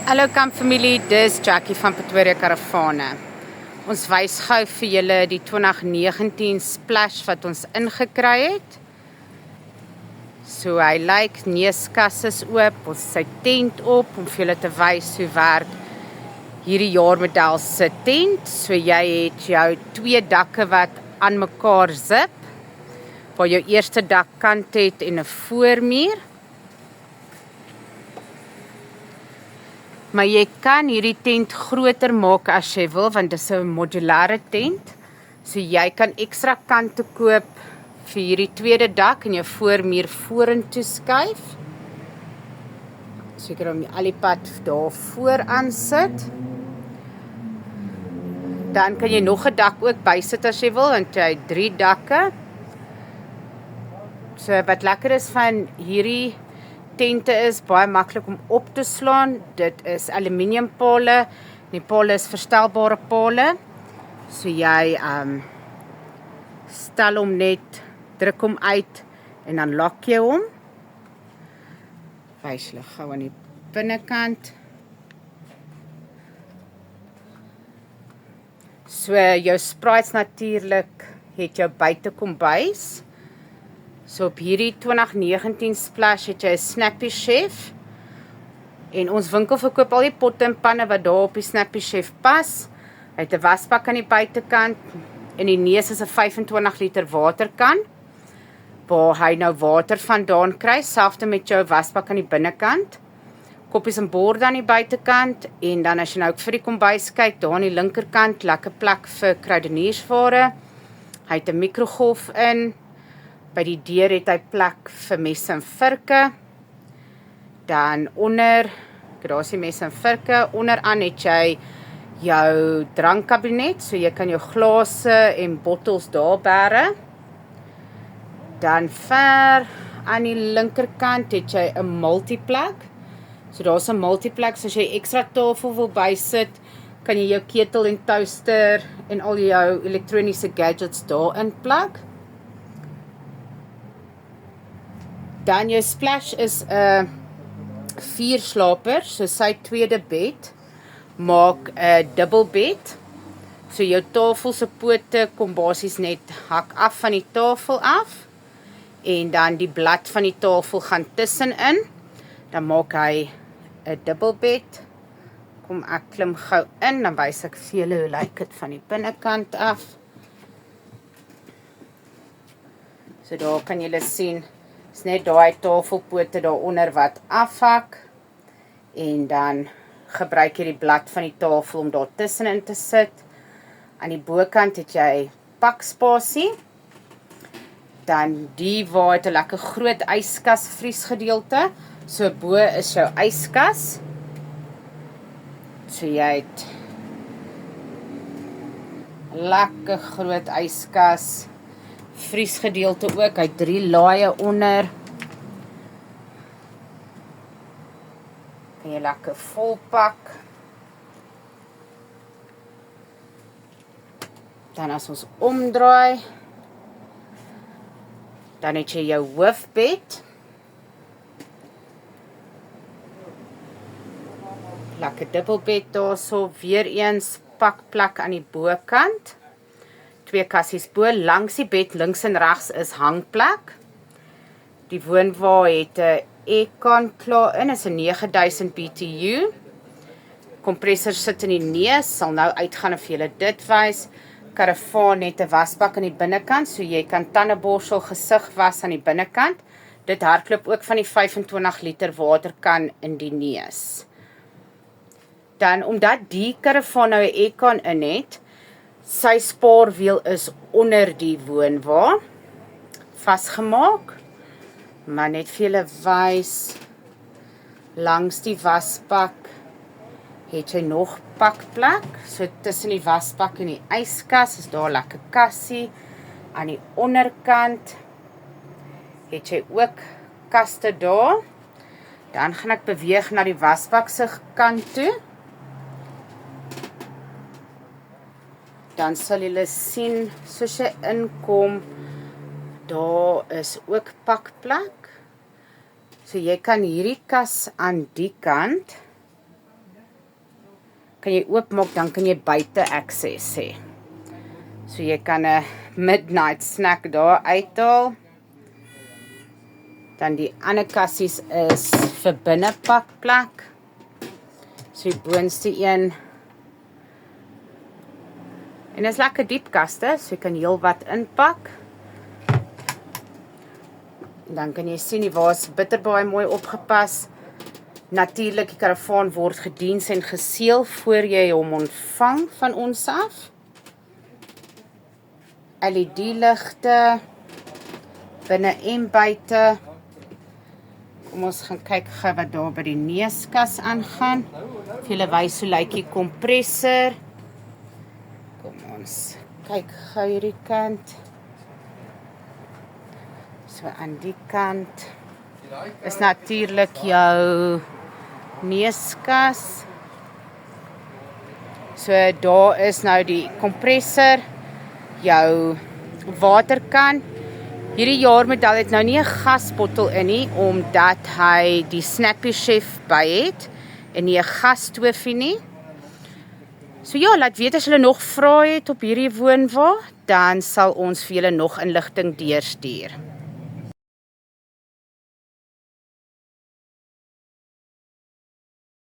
Hallo kampfamilie, dis Jackie van Pretoria Karavane. Ons wys gou vir julle die 2019 splash wat ons ingekry het. So hy lyk, neuskas is oop, ons sy tent op om vir julle te wys hoe werk hierdie jaarmodel se tent. So jy het jou 2 dakke wat aan mekaar zip, waar jou eerste dakkant het en 'n voormuur. Maar jy kan hierdie tent groter maak as jy wil, want dit is 'n modulêre tent. So jy kan ekstra kante koop vir hierdie tweede dak en jou voormuur vorentoe skuif. So jy kan hom al die pad daar voor aan sit. Dan kan jy nog 'n dak ook bysit as jy wil, want jy het 3 dakke. So wat lekker is van hierdie tente is baie maklik om op te slaan. Dit is aluminiumpale. Die pale is verstelbare pale. So jy stel hom net, druk hom uit en dan lak jy hom. Wys julle gou aan die binnekant. So jou spraits natuurlik het jou buitekombuis. So op hierdie 2019 splash het jy 'n Snappy Chef. En ons winkel verkoop al die potte en panne wat daar op die Snappy Chef pas. Hy het 'n wasbak aan die buitekant en die neus is 'n 25 liter waterkan, waar hy nou water vandaan kry, selfs met jou wasbak aan die binnekant. Koppies en borde aan die buitekant, en dan as jy nou ook vir die kombuis kyk, daar aan die linkerkant, lekker plek vir kruideniersware. Hy het 'n mikrogolf in. By die deur het hy plek vir messe en virke. Dan onder, daar is die messe en virke. Onderaan het jy jou drankkabinet, so jy kan jou glase en bottels daar bære. Dan ver aan die linkerkant het jy 'n multiplek. So daar's 'n multiplek, so as jy ekstra tafel wil bysit, kan jy jou ketel en toaster en al jou elektroniese gadgets daarin plek. Dan jou splash is 'n 4-slaper, so sy tweede bed maak 'n dubbelbed. So jou tafel se pote kom basies net hak af van die tafel af, en dan die blad van die tafel gaan tussenin. Dan maak hy 'n dubbelbed. Kom ek klim gou in, dan wys ek vir julle hoe lyk dit van die binnekant af. So daar kan julle sien, is net daai tafelpote daaronder wat afhak, en dan gebruik jy die blad van die tafel om daar tussenin te sit. Aan die bokant het jy pakspasie. Dan die waar het 'n lekker groot yskas vriesgedeelte. So bo is jou yskas. So jy het lekker groot yskas. Vriesgedeelte ook, hy het 3 laaie onder. Kan jy lekker volpak. Dan as ons omdraai, dan het jy jou hoofbed. Lekker dubbelbed daarso, weer eens pakplek aan die bokant. 2 kassies bo, langs die bed, links en regs is hangplek. Die woonwa het 'n aircon klaar in, is 'n 9000 BTU. Kompressor sit in die neus, sal nou uitgaan of julle dit wys. Karavaan het 'n wasbak aan die binnekant, so jy kan tandeborsel, gesig was aan die binnekant. Dit hardloop ook van die 25 liter waterkan in die neus. Dan, omdat die karavaan nou 'n aircon in het, sy spaarwiel is onder die woonwa vasgemaak, maar net vir julle wys, langs die wasbak het jy nog pakplek, so tussen die wasbak en die yskas is daar lekker kassie. Aan die onderkant het jy ook kaste daar. Dan gaan ek beweeg na die wasbak se kant toe. Dan sal julle sien, soos jy inkom, daar is ook pakplek. So jy kan hierdie kas aan die kant kan jy oopmaak, dan kan jy buite access hê. So jy kan 'n midnight snack daar uithaal. Dan die ander kassies is vir binnepakplek. So die boonste een. En is lekker diep kaste, so jy kan heel wat inpak. Dan kan jy sien die waas bitterbaai mooi opgepas. Natuurlik, die karavaan word gediens en geseël voor jy hom ontvang van ons af. LED-ligte binne en buite. Kom ons gaan kyk gou wat daar by die neuskas aangaan. Vir julle wys hoe lyk die kompressor. Kom ons kyk gou hierdie kant. So aan die kant is natuurlik jou neuskas. So daar is nou die kompressor, jou waterkan. Hierdie jaarmodel het nou nie 'n gasbottel in nie, omdat hy die Snappy Chef by het en nie 'n gasstoofie nie. So ja, laat weet as julle nog vrae het op hierdie woonwa, dan sal ons vir julle nog inligting deurstuur.